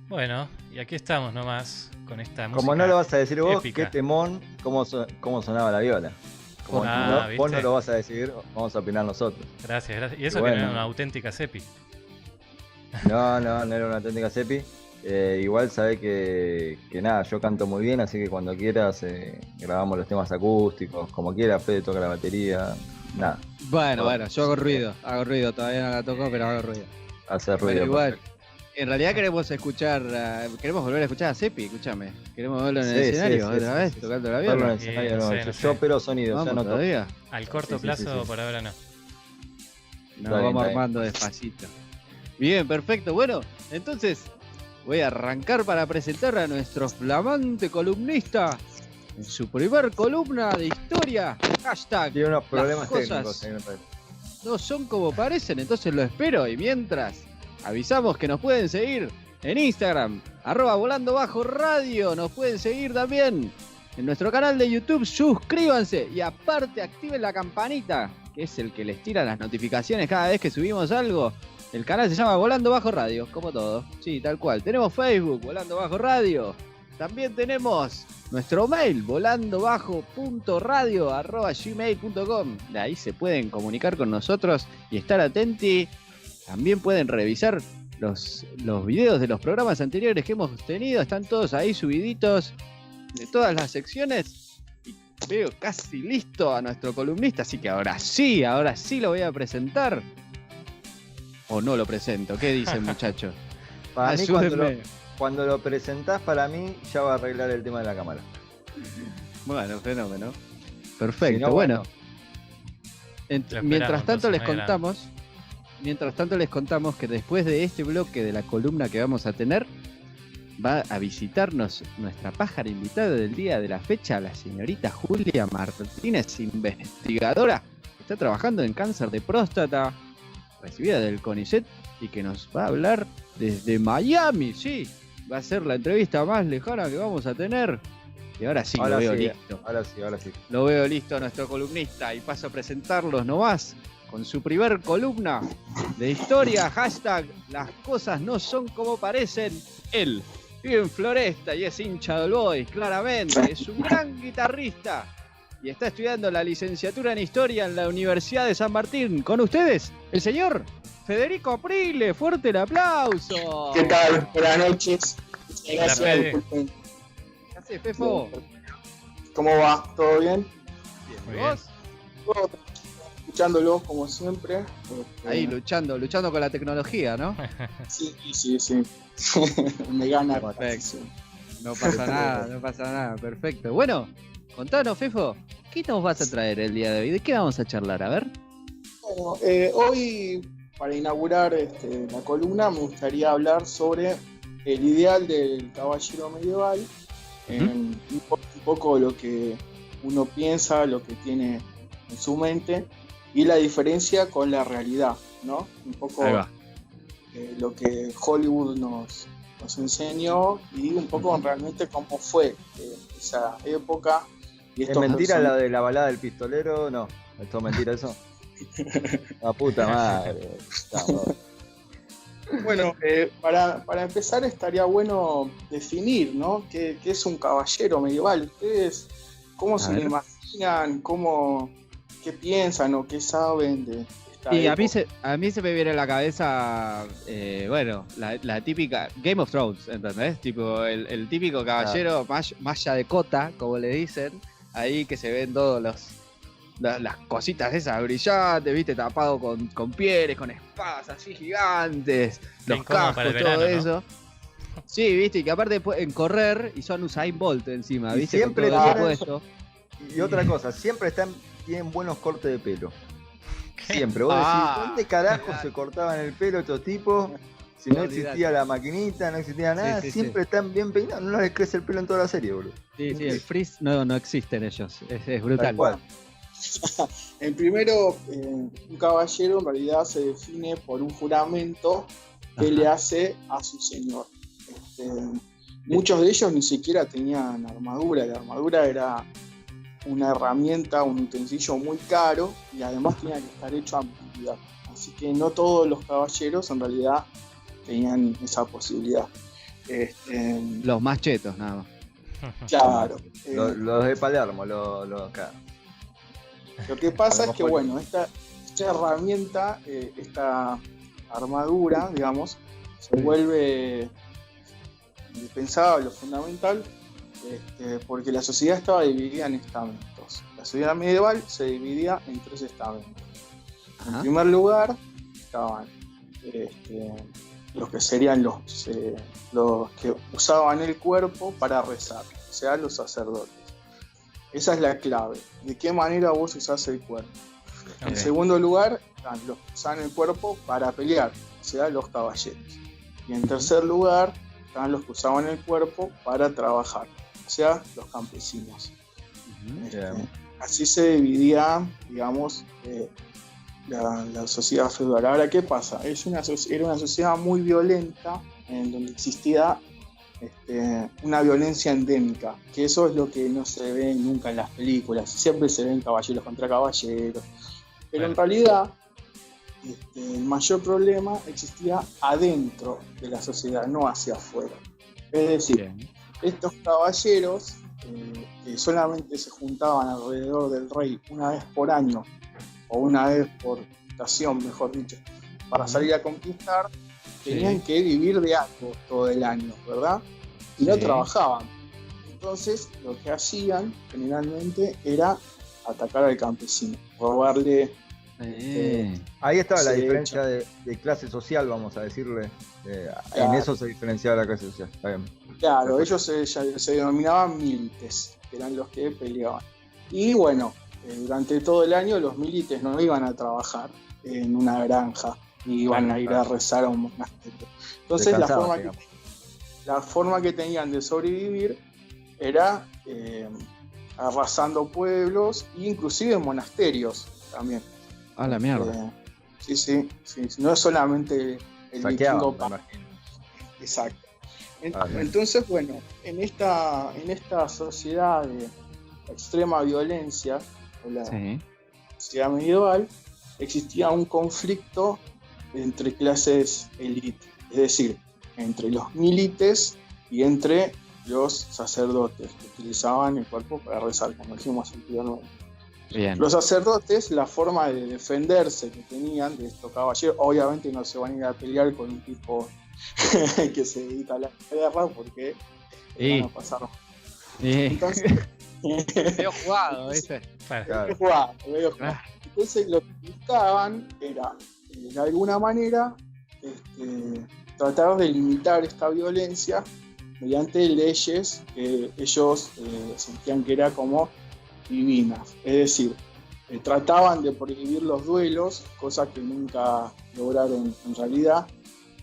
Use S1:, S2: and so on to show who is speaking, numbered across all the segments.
S1: Bueno, y aquí estamos nomás con esta música.
S2: Como no lo vas a decir vos,
S1: épica.
S2: qué temón, cómo sonaba la viola. Como vos no lo vas a decir, vamos a opinar nosotros.
S1: Gracias, gracias. Y eso
S2: bueno,
S1: que no era una auténtica Cepi.
S2: No era una auténtica Cepi. Igual sabés que nada, yo canto muy bien, así que cuando quieras grabamos los temas acústicos, como quieras, Fede toca la batería, nada.
S3: Bueno, yo hago ruido, todavía no la toco, pero hago ruido.
S2: Hacer ruido.
S3: Pero igual, en realidad queremos volver a escuchar a Cepi, escúchame. Queremos verlo en el escenario otra vez, tocando la viola.
S2: Yo opero sonido,
S3: vamos
S2: ya no
S3: todavía.
S1: Al corto plazo, por ahora no.
S3: Nos vamos armando despacito. Bien, perfecto. Bueno, entonces voy a arrancar para presentar a nuestro flamante columnista en su primer columna de historia. Hashtag.
S2: Tiene unos problemas
S3: las cosas
S2: técnicos.
S3: No son como parecen, entonces lo espero. Y mientras, avisamos que nos pueden seguir en Instagram, @volando_radio. Nos pueden seguir también en nuestro canal de YouTube. Suscríbanse y aparte activen la campanita, que es el que les tira las notificaciones cada vez que subimos algo. El canal se llama Volando Bajo Radio, como todo. Sí, tal cual. Tenemos Facebook, Volando Bajo Radio. También tenemos nuestro mail, volando_radio@gmail.com. De ahí se pueden comunicar con nosotros y estar atentos. También pueden revisar los videos de los programas anteriores que hemos tenido. Están todos ahí subiditos de todas las secciones. Y veo casi listo a nuestro columnista, así que ahora sí lo voy a presentar. ¿O no lo presento? ¿Qué dicen, muchachos?
S2: Para mí, cuando lo presentás, para mí ya va a arreglar el tema de la cámara.
S3: Bueno, fenómeno. Perfecto,
S2: Si no,
S3: bueno.
S1: Mientras tanto
S3: les contamos que después de este bloque de la columna que vamos a tener, va a visitarnos nuestra pájara invitada del día de la fecha, la señorita Julia Martínez, investigadora, que está trabajando en cáncer de próstata, recibida del CONICET, y que nos va a hablar desde Miami. Sí, va a ser la entrevista más lejana que vamos a tener. Y ahora sí, lo veo listo.
S2: Ahora sí.
S3: Lo veo listo a nuestro columnista y paso a presentarlos nomás con su primer columna de historia. Hashtag, las cosas no son como parecen. Él vive en Floresta y es hincha del Boys, claramente. Es un gran guitarrista y está estudiando la licenciatura en Historia en la Universidad de San Martín. Con ustedes, el señor Federico Aprile. Fuerte el aplauso.
S4: ¿Qué tal? Buenas noches.
S1: Gracias.
S3: ¿Qué haces, Fefo?
S4: ¿Cómo va? ¿Todo bien?
S1: Muy
S3: ¿Vos?
S4: Escuchándolo como siempre.
S3: Ahí luchando con la tecnología, ¿no?
S4: Sí. Me gana.
S3: Perfecto. No pasa nada, perfecto. Bueno, contanos, Fefo, ¿qué nos vas a traer el día de hoy? ¿De qué vamos a charlar? A ver.
S4: Bueno, hoy, para inaugurar la columna, me gustaría hablar sobre el ideal del caballero medieval, un poco lo que uno piensa, lo que tiene en su mente, y la diferencia con la realidad, ¿no? Un poco lo que Hollywood nos enseñó y un poco realmente cómo fue esa época. Y
S2: ¿Es mentira la de la balada del pistolero? No, ¿es todo mentira eso? La puta madre.
S4: Bueno, para empezar estaría bueno definir, ¿no? ¿Qué es un caballero medieval? ¿Ustedes cómo se lo imaginan? ¿Qué piensan o qué saben de esta época?
S3: A mí se me viene a la cabeza, la típica Game of Thrones, ¿entendés? Tipo, el típico caballero malla de cota, como le dicen, ahí que se ven todos las cositas esas brillantes, viste, tapado con pieles, con espadas así gigantes, los cascos, todo verano, eso. ¿No? Sí, viste, y que aparte pueden correr y son Usain Bolt encima, viste,
S2: siempre
S3: con todo puesto.
S2: Y otra cosa, siempre tienen buenos cortes de pelo. Siempre. Vos decís, ¿dónde carajo se cortaban el pelo estos tipos? Si no existía la maquinita, no existía nada, siempre están bien peinados. No les crece el pelo en toda la serie, boludo.
S3: Sí, el frizz no existe en ellos. Es brutal.
S4: En primero, un caballero en realidad se define por un juramento que le hace a su señor. Muchos de ellos ni siquiera tenían armadura. La armadura era una herramienta, un utensilio muy caro y además tenía que estar hecho a medida. Así que no todos los caballeros en realidad tenían esa posibilidad.
S3: Los más chetos, nada más.
S4: Claro.
S2: Los de Palermo, los acá.
S4: Lo que pasa es que, bueno, esta herramienta, esta armadura, digamos, se vuelve indispensable, fundamental, porque la sociedad estaba dividida en estamentos. La sociedad medieval se dividía en 3 estamentos. En primer lugar, estaban los que serían los que usaban el cuerpo para rezar, o sea, los sacerdotes. Esa es la clave. ¿De qué manera vos usás el cuerpo? Okay. En segundo lugar, están los que usan el cuerpo para pelear, o sea, los caballeros. Y en tercer lugar, están los que usaban el cuerpo para trabajar, o sea, los campesinos. Así se dividía, digamos, la sociedad feudal. Ahora, ¿qué pasa? Era una sociedad muy violenta, en donde existía una violencia endémica, que eso es lo que no se ve nunca en las películas. Siempre se ven caballeros contra caballeros, pero en realidad el mayor problema existía adentro de la sociedad, no hacia afuera. Es decir, estos caballeros que solamente se juntaban alrededor del rey una vez por año, o una vez por estación, mejor dicho, para salir a conquistar, tenían que vivir de algo todo el año, ¿verdad? Y no trabajaban. Entonces, lo que hacían generalmente era atacar al campesino, robarle.
S2: Ahí estaba la diferencia de clase social, vamos a decirle. En eso se diferenciaba la clase social. Está bien.
S4: Claro, ellos se denominaban milites, que eran los que peleaban. Y bueno, durante todo el año los milites no iban a trabajar en una granja, ni iban a ir a rezar a un monasterio. Entonces la forma que tenían de sobrevivir era arrasando pueblos e inclusive monasterios también.
S3: A la mierda.
S4: Sí. No es solamente el vikingo. Exacto. Entonces, bueno, en esta sociedad de extrema violencia, la sociedad medieval, existía un conflicto entre clases élite, es decir, entre los milites y entre los sacerdotes que utilizaban el cuerpo para rezar, como dijimos anteriormente. Bien. Los sacerdotes, la forma de defenderse que tenían de estos caballeros, obviamente no se van a ir a pelear con un tipo que se dedica a la guerra porque van a pasar. Entonces,
S3: medio jugado, ¿viste?
S4: Medio jugado. Entonces lo que buscaban era, de alguna manera, tratar de limitar esta violencia mediante leyes que ellos sentían que era como divinas. Es decir, trataban de prohibir los duelos, cosa que nunca lograron en realidad.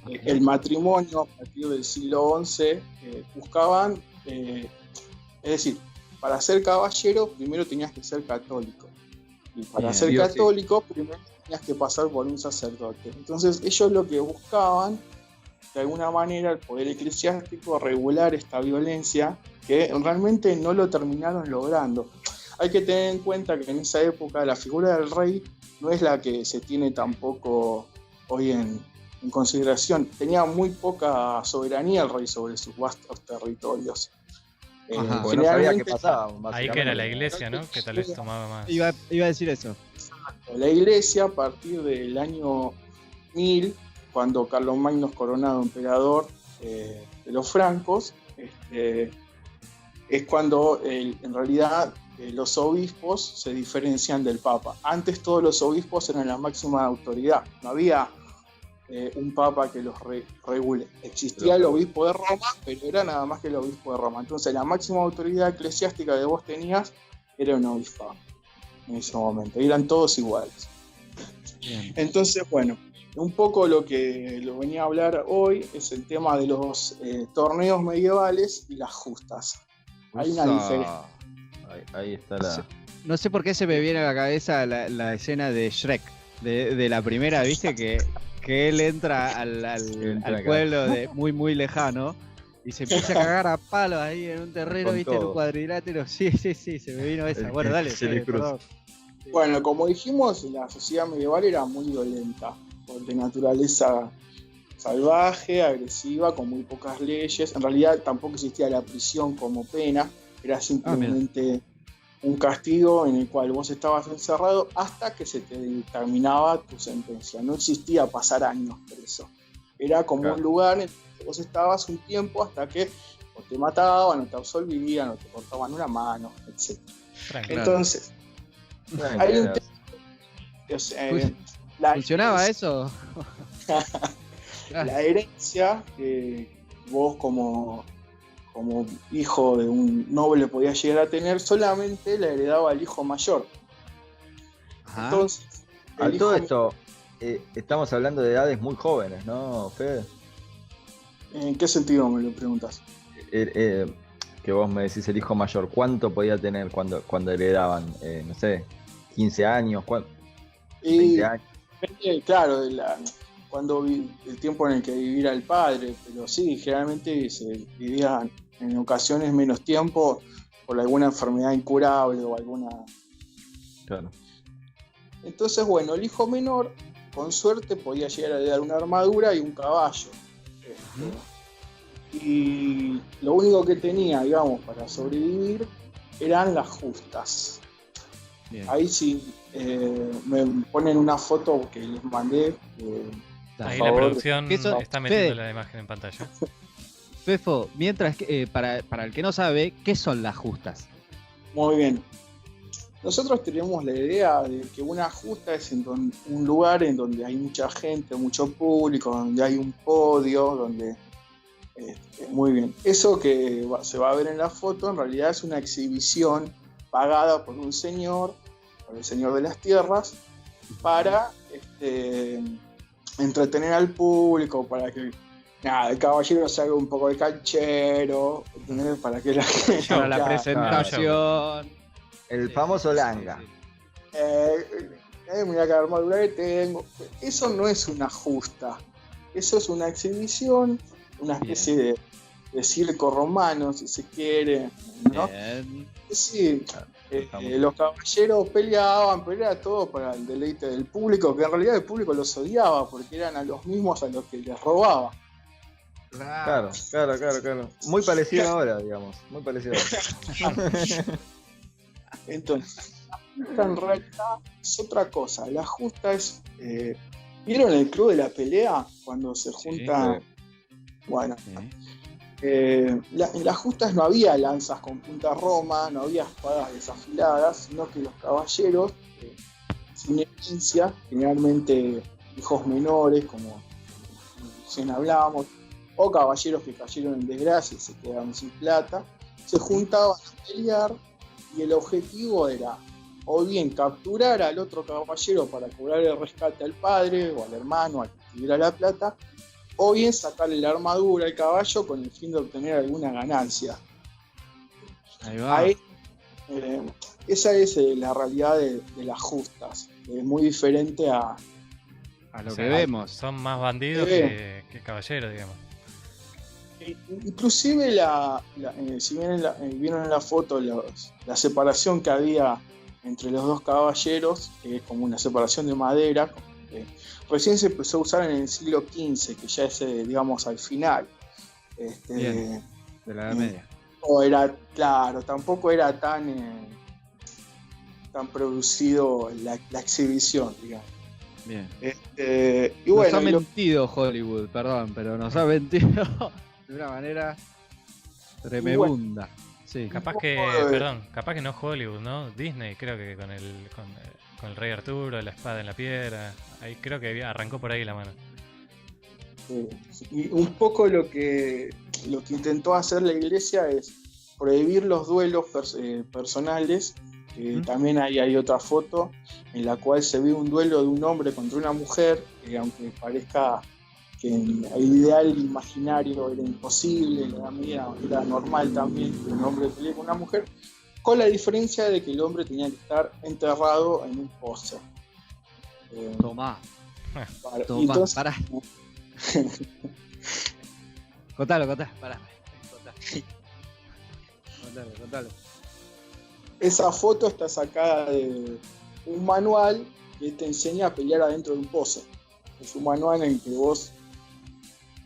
S4: El matrimonio a partir del siglo XI buscaban, es decir, para ser caballero primero tenías que ser católico, y para ser católico primero tenías que pasar por un sacerdote. Entonces ellos lo que buscaban, de alguna manera, el poder eclesiástico, regular esta violencia, que realmente no lo terminaron logrando. Hay que tener en cuenta que en esa época la figura del rey no es la que se tiene tampoco hoy en consideración. Tenía muy poca soberanía el rey sobre sus vastos territorios.
S2: Porque no sabía qué pasaba.
S1: Ahí que era la iglesia, ¿no? Que tal vez tomaba más.
S3: Iba a decir eso.
S4: La iglesia, a partir del año 1000, cuando Carlomagno es coronado emperador de los francos, es cuando en realidad los obispos se diferencian del papa. Antes todos los obispos eran la máxima autoridad, no había un papa que los regule. Existía el obispo de Roma, pero era nada más que el obispo de Roma. Entonces la máxima autoridad eclesiástica que vos tenías era un obispado en ese momento, y eran todos iguales. Bien. Entonces, bueno, un poco lo que lo venía a hablar hoy es el tema de los torneos medievales y las justas. Hay una diferencia.
S2: Ahí está la...
S3: No sé por qué se me viene a la cabeza la escena de Shrek, de la primera, ¿viste? Que él entra al pueblo muy lejano y se empieza a cagar a palos ahí en un terreno, ¿viste? En un cuadrilátero. Sí, se me vino esa. Bueno, dale.
S4: Bueno, como dijimos, la sociedad medieval era muy violenta, de naturaleza salvaje, agresiva, con muy pocas leyes. En realidad tampoco existía la prisión como pena, era simplemente un castigo en el cual vos estabas encerrado hasta que se te terminaba tu sentencia. No existía pasar años preso. Era como un lugar en el que vos estabas un tiempo hasta que o te mataban, o te absolvían, o te cortaban una mano, etc. Entonces, hay un tema.
S3: ¿Funcionaba eso?
S4: La herencia que vos como hijo de un noble podías llegar a tener, solamente la heredaba el hijo mayor.
S3: Ajá.
S2: Entonces, todo esto, estamos hablando de edades muy jóvenes, ¿no, Fede?
S4: ¿En qué sentido me lo preguntas?
S2: Que vos me decís el hijo mayor, ¿cuánto podía tener cuando heredaban? No sé, 15 años, 20 años.
S4: Claro, el tiempo en el que viviera el padre, pero sí, generalmente se vivía en ocasiones menos tiempo por alguna enfermedad incurable o alguna...
S2: Claro.
S4: Entonces, bueno, el hijo menor, con suerte, podía llegar a heredar una armadura y un caballo. Y lo único que tenía, digamos, para sobrevivir eran las justas. Bien. Ahí sí me ponen una foto que les mandé.
S1: Ahí la producción está metiendo la imagen en pantalla.
S3: Fefo, mientras para el que no sabe, ¿qué son las justas?
S4: Muy bien. Nosotros tenemos la idea de que una justa es un lugar en donde hay mucha gente, mucho público, donde hay un podio, donde... muy bien. Eso que se va a ver en la foto en realidad es una exhibición pagada por un señor, por el señor de las tierras, para entretener al público, para que el caballero se haga un poco de canchero, para que la gente...
S3: Para la presentación.
S2: El famoso langa.
S4: Mira qué armadura que tengo. Eso no es una justa. Eso es una exhibición, una especie de circo romano, si se quiere, ¿no? Sí, los caballeros peleaban, pero era todo para el deleite del público, que en realidad el público los odiaba, porque eran a los mismos a los que les robaba.
S2: Claro. Muy parecido ahora, digamos. Muy parecido ahora.
S4: Entonces, en realidad es otra cosa. La justa es... ¿vieron el club de la pelea? Cuando se junta... Sí. Bueno... en las justas no había lanzas con punta roma, no había espadas desafiladas, sino que los caballeros, sin herencia, generalmente hijos menores, como recién hablábamos, o caballeros que cayeron en desgracia y se quedaron sin plata, se juntaban a pelear y el objetivo era o bien capturar al otro caballero para cobrar el rescate al padre o al hermano al que tuviera la plata, o bien sacarle la armadura al caballo con el fin de obtener alguna ganancia.
S3: Ahí va.
S4: Esa es la realidad de las justas. Es muy diferente a
S3: lo que vemos.
S1: Son más bandidos que caballeros, digamos.
S4: Inclusive, si vieron en la foto la separación que había entre los dos caballeros, como una separación de madera, recién se empezó a usar en el siglo XV, que ya es, digamos, al final.
S3: De la Edad Media.
S4: Tampoco era tan producido la exhibición, digamos.
S3: Bien.
S4: Y bueno,
S3: nos ha mentido Hollywood, perdón, pero nos ha mentido de una manera tremenda.
S1: Bueno, sí. Capaz que no Hollywood, ¿no? Disney, creo que con el Rey Arturo, la espada en la piedra, ahí creo que arrancó por ahí la mano.
S4: Y un poco lo que intentó hacer la iglesia es prohibir los duelos personales, que también hay otra foto en la cual se ve un duelo de un hombre contra una mujer, que aunque parezca que el ideal imaginario era imposible, en la medida era normal también que un hombre pelee con una mujer, con la diferencia de que el hombre tenía que estar enterrado en un pozo.
S3: Tomá, pará. Contalo, pará. Contalo.
S4: Esa foto está sacada de un manual que te enseña a pelear adentro de un pozo. Es un manual en que vos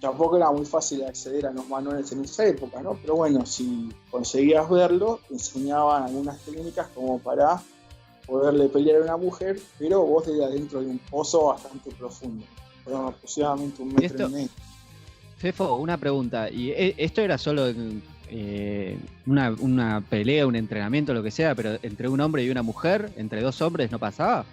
S4: tampoco era muy fácil acceder a los manuales en esa época, ¿no? Pero bueno, si conseguías verlo, te enseñaban algunas técnicas como para poderle pelear a una mujer, pero vos desde adentro de un pozo bastante profundo, aproximadamente 1,5 metros.
S3: Fefo, una pregunta. ¿Y esto era solo una pelea, un entrenamiento, lo que sea, pero entre un hombre y una mujer, entre dos hombres, no pasaba?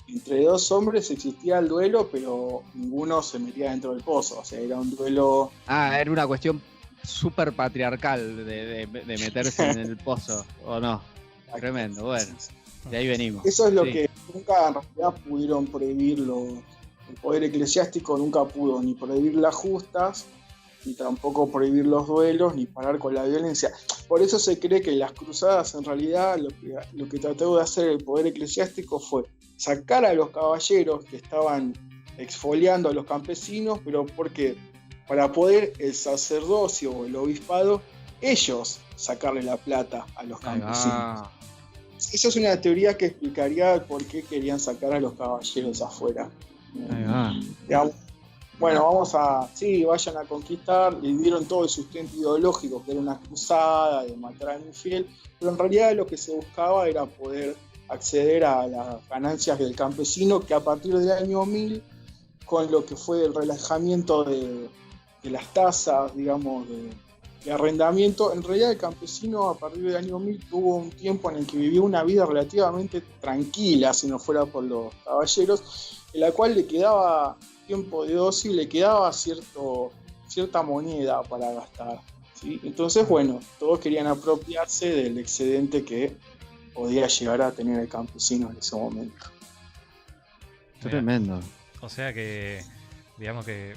S4: Entre dos hombres existía el duelo, pero ninguno se metía dentro del pozo. O sea, era un duelo...
S3: Era una cuestión súper patriarcal de meterse en el pozo, ¿o no? Tremendo, bueno. De ahí venimos.
S4: Eso es lo que nunca en realidad pudieron prohibir el poder eclesiástico, nunca pudo ni prohibir las justas, ni tampoco prohibir los duelos, ni parar con la violencia. Por eso se cree que en las cruzadas, en realidad, lo que trató de hacer el poder eclesiástico fue sacar a los caballeros que estaban exfoliando a los campesinos, pero ¿por qué? Para poder el sacerdocio o el obispado, ellos sacarle la plata a los campesinos. Esa es una teoría que explicaría por qué querían sacar a los caballeros afuera. Bueno, vayan a conquistar, le dieron todo el sustento ideológico, que era una cruzada, de matar al infiel, pero en realidad lo que se buscaba era poder acceder a las ganancias del campesino, que a partir del año 1000, con lo que fue el relajamiento de las tasas, digamos, de arrendamiento, en realidad el campesino a partir del año 1000 tuvo un tiempo en el que vivió una vida relativamente tranquila, si no fuera por los caballeros, en la cual le quedaba tiempo de ocio y le quedaba cierta moneda para gastar, ¿sí? Entonces, bueno, todos querían apropiarse del excedente que podía llegar a tener el campesino en ese momento.
S3: Tremendo.
S1: O sea que, digamos que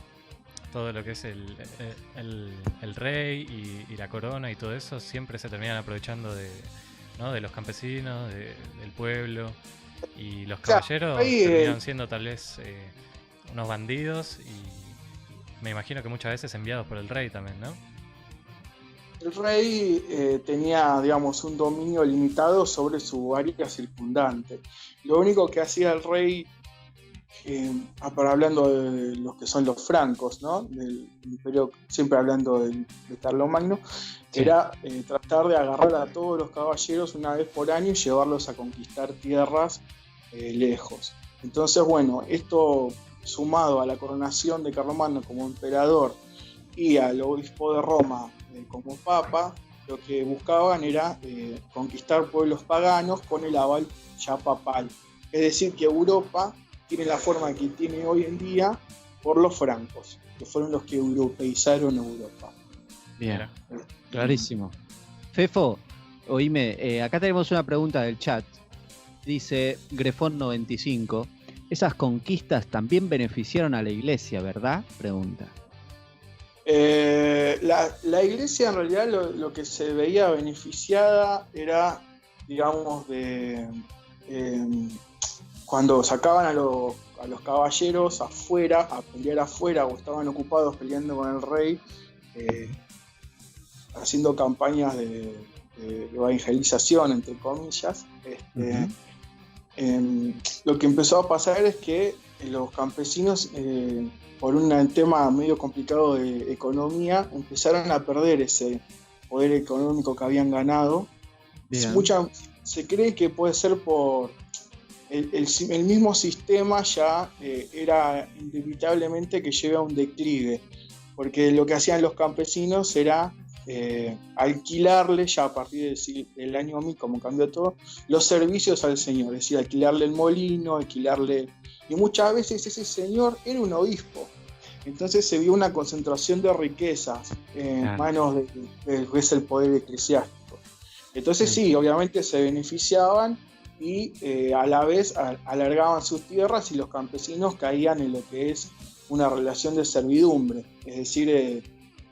S1: todo lo que es el rey y la corona y todo eso siempre se terminan aprovechando de los campesinos, del pueblo, y los caballeros terminan siendo tal vez unos bandidos, y me imagino que muchas veces enviados por el rey también, ¿no?
S4: El rey tenía, digamos, un dominio limitado sobre su área circundante. Lo único que hacía el rey, hablando de los que son los francos, ¿no? Del imperio, siempre hablando de Carlomagno, era tratar de agarrar a todos los caballeros una vez por año y llevarlos a conquistar tierras lejos. Entonces, bueno, esto sumado a la coronación de Carlomagno como emperador y al obispo de Roma como papa, lo que buscaban era conquistar pueblos paganos con el aval ya papal. Es decir, que Europa tiene la forma que tiene hoy en día por los francos, que fueron los que europeizaron Europa.
S3: Bien, clarísimo. Fefo, oíme, acá tenemos una pregunta del chat. Dice Grefón95, esas conquistas también beneficiaron a la iglesia, ¿verdad? Pregunta.
S4: La iglesia en realidad lo que se veía beneficiada era, digamos, cuando sacaban a los caballeros afuera, a pelear afuera, o estaban ocupados peleando con el rey, haciendo campañas de evangelización, entre comillas. Lo que empezó a pasar es que los campesinos, por un tema medio complicado de economía, empezaron a perder ese poder económico que habían ganado. Se cree que puede ser por el mismo sistema ya era inevitablemente que lleve a un declive, porque lo que hacían los campesinos era alquilarle, ya a partir del año 1000, como cambió todo, los servicios al señor, es decir, alquilarle el molino, y muchas veces ese señor era un obispo. Entonces se vio una concentración de riquezas en manos de lo que es el poder eclesiástico. Entonces sí, obviamente se beneficiaban y a la vez alargaban sus tierras, y los campesinos caían en lo que es una relación de servidumbre, es decir,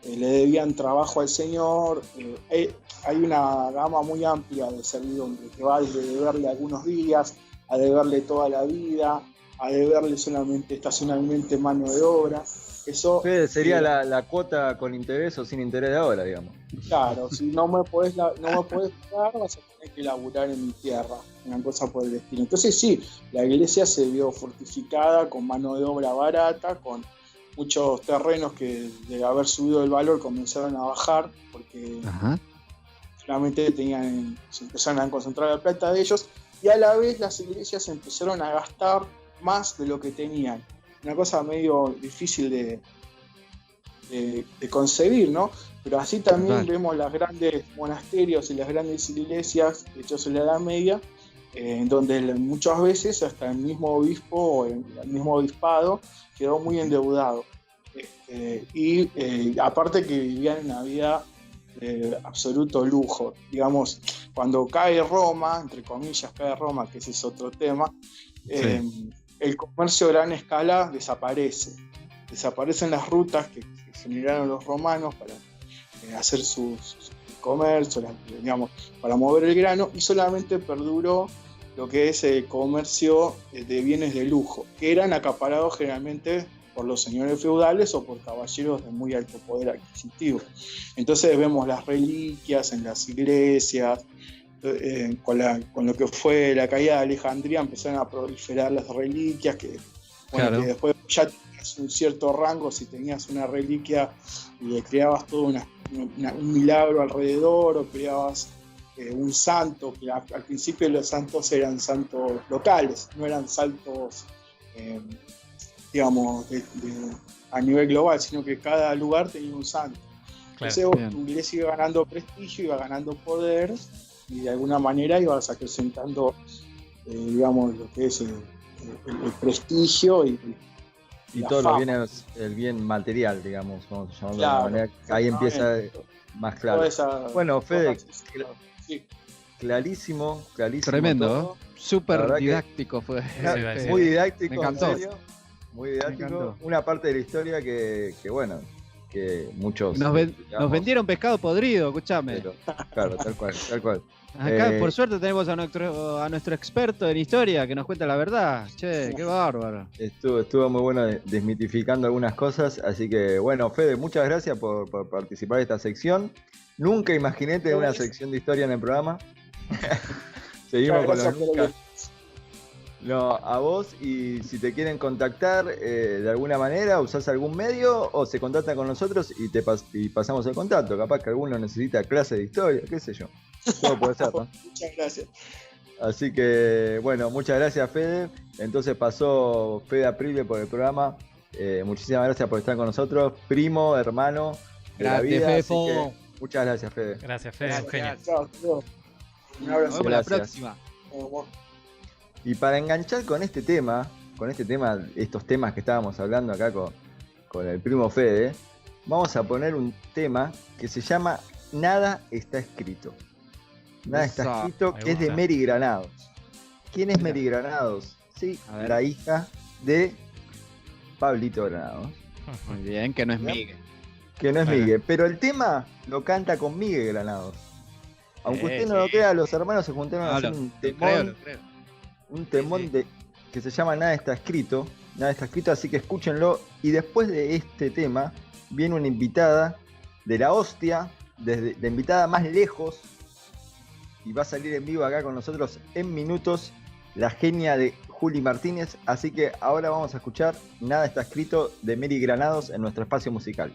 S4: le debían trabajo al señor. Hay una gama muy amplia de servidumbre que va desde deberle algunos días a deberle toda la vida, a deberle solamente estacionalmente mano de obra. Eso
S2: sería la cuota con interés o sin interés de ahora, digamos.
S4: Claro, si no me podés pagar, vas a tener que laburar en mi tierra, una cosa por el estilo. Entonces sí, la iglesia se vio fortificada con mano de obra barata, con muchos terrenos que de haber subido el valor comenzaron a bajar porque solamente se empezaron a concentrar la plata de ellos, y a la vez las iglesias empezaron a gastar más de lo que tenían. Una cosa medio difícil de concebir, ¿no? Pero así también vemos los grandes monasterios y las grandes iglesias hechos en la Edad Media, en donde muchas veces hasta el mismo obispo o el mismo obispado quedó muy endeudado. Y aparte que vivían una vida de absoluto lujo. Digamos, cuando cae Roma, entre comillas cae Roma, que ese es otro tema, el comercio a gran escala desaparece. Desaparecen las rutas que generaron los romanos para hacer sus comercios, digamos, para mover el grano, y solamente perduró lo que es el comercio de bienes de lujo, que eran acaparados generalmente por los señores feudales o por caballeros de muy alto poder adquisitivo. Entonces vemos las reliquias en las iglesias, con lo que fue la caída de Alejandría empezaron a proliferar las reliquias, que que después ya tenías un cierto rango si tenías una reliquia y le creabas todo un milagro alrededor, o creabas un santo, que al principio los santos eran santos locales, no eran santos digamos a nivel global, sino que cada lugar tenía un santo. Entonces tu iglesia iba ganando prestigio, iba ganando poder, y de alguna manera ibas acrecentando digamos lo que es el prestigio y
S2: todo lo bien, el bien material, digamos, vamos a llamarlo de una manera. Ahí empieza más claro. Bueno, Fede, clarísimo.
S3: Tremendo, todo. Súper didáctico fue.
S2: Muy didáctico,
S3: me encantó.
S2: En serio. Muy didáctico. Una parte de la historia que bueno, que muchos...
S3: Nos vendieron pescado podrido, escúchame.
S2: Claro, tal cual.
S3: Acá, por suerte, tenemos a nuestro experto en historia que nos cuenta la verdad. Che, qué bárbaro.
S2: Estuvo muy bueno desmitificando algunas cosas. Así que, bueno, Fede, muchas gracias por participar de esta sección. Nunca imaginé tener una sección de historia en el programa. Seguimos con los nunca. No, a vos, y si te quieren contactar de alguna manera, usás algún medio o se contactan con nosotros y pasamos el contacto. Capaz que alguno necesita clase de historia, qué sé yo. Todo puede ser, ¿no?
S4: Muchas gracias.
S2: Así que, bueno, muchas gracias, Fede. Entonces pasó Fede Aprile por el programa. Muchísimas gracias por estar con nosotros. Primo, hermano de la vida. Así que, muchas gracias, Fede.
S1: Gracias, Fede. Eugenio.
S4: Un abrazo.
S3: Nos vemos la próxima.
S2: Y para enganchar con este tema, estos temas que estábamos hablando acá con el primo Fede, vamos a poner un tema que se llama Nada está escrito. Nada está escrito, que es de Mary Granados. ¿Quién es Mary Granados? Sí, la hija de Pablito Granados.
S3: Muy bien, que no es Miguel.
S2: Que no es Miguel, pero el tema lo canta con Miguel Granados. Aunque usted no lo crea, los hermanos se juntaron a hacer un temón. Un temón que se llama Nada está escrito. Nada está escrito, así que escúchenlo. Y después de este tema viene una invitada de la hostia, de invitada más lejos, y va a salir en vivo acá con nosotros en minutos, la genia de Juli Martínez. Así que ahora vamos a escuchar Nada está escrito de Mary Granados en nuestro espacio musical.